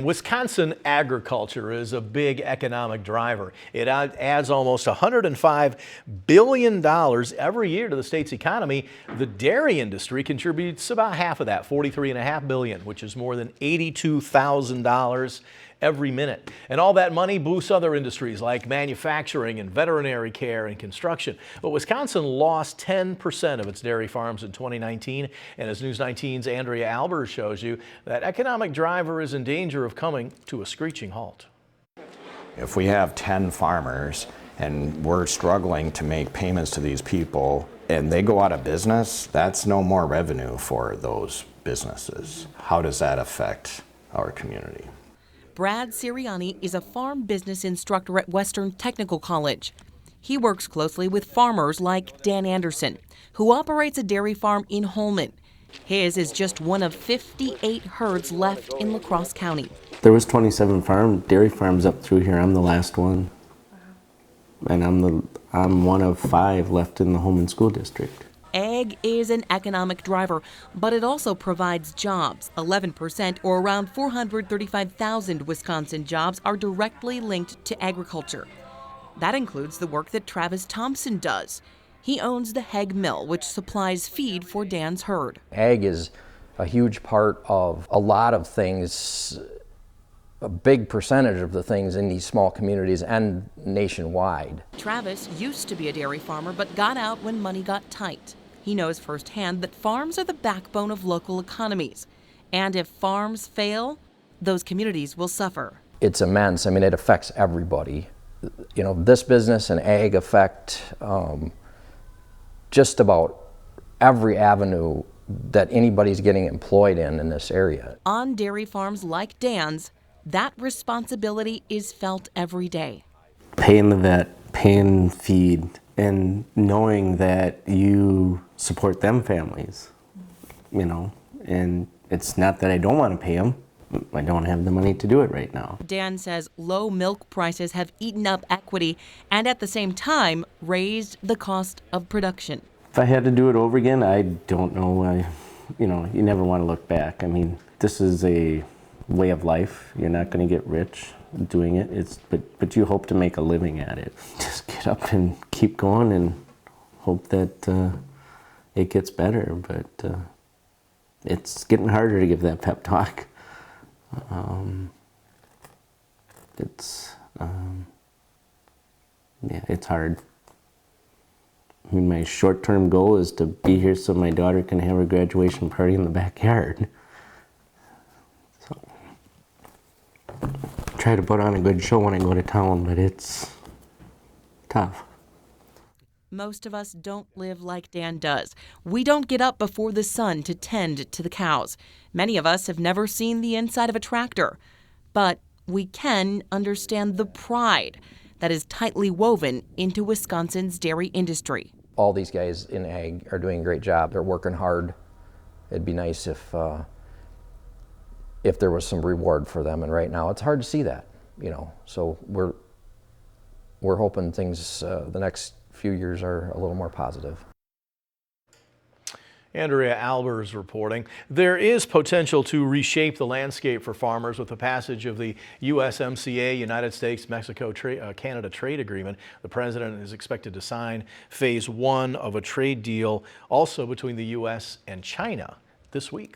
Wisconsin agriculture is a big economic driver. It adds almost $105 billion every year to the state's economy. The dairy industry contributes about half of that, $43.5 billion, which is more than $82,000 every minute. And all that money boosts other industries like manufacturing and veterinary care and construction. But Wisconsin lost 10% of its dairy farms in 2019. And as News 19's Andrea Albers shows you, that economic driver is in danger of coming to a screeching halt. If we have 10 farmers and we're struggling to make payments to these people and they go out of business, that's no more revenue for those businesses. How does that affect our community? Brad Siriani is a farm business instructor at Western Technical College. He works closely with farmers like Dan Anderson, who operates a dairy farm in Holmen. His is just one of 58 herds left in La Crosse County. There was 27 dairy farms up through here. I'm the last one. And I'm one of 5 left in the Holmen School District. Ag is an economic driver, but it also provides jobs. 11%, or around 435,000 Wisconsin jobs, are directly linked to agriculture. That includes the work that Travis Thompson does. He owns the Hegg Mill, which supplies feed for Dan's herd. Ag is a huge part of a lot of things, a big percentage of the things in these small communities and nationwide. Travis used to be a dairy farmer, but got out when money got tight. He knows firsthand that farms are the backbone of local economies. And if farms fail, those communities will suffer. It's immense. I mean, it affects everybody. You know, this business and ag affect just about every avenue that anybody's getting employed in this area. On dairy farms like Dan's, that responsibility is felt every day. Paying the vet, paying feed, and knowing that you support them families, you know, and it's not that I don't want to pay them. I don't have the money to do it right now. Dan says low milk prices have eaten up equity and at the same time raised the cost of production. If I had to do it over again, I don't know. You never want to look back. I mean, this is a way of life. You're not going to get rich doing it. But you hope to make a living at it. Just get up and keep going and hope that it gets better. But it's getting harder to give that pep talk. It's hard. I mean, my short-term goal is to be here so my daughter can have her graduation party in the backyard. So, try to put on a good show when I go to town, but it's tough. Most of us don't live like Dan does. We don't get up before the sun to tend to the cows. Many of us have never seen the inside of a tractor. But we can understand the pride that is tightly woven into Wisconsin's dairy industry. All these guys in ag are doing a great job. They're working hard. It'd be nice if there was some reward for them, and right now it's hard to see that, you know. So we're hoping things the next few years are a little more positive. Andrea Albers reporting. There is potential to reshape the landscape for farmers with the passage of the USMCA, United States-Mexico Canada Trade Agreement. The president is expected to sign phase 1 of a trade deal also between the U.S. and China this week.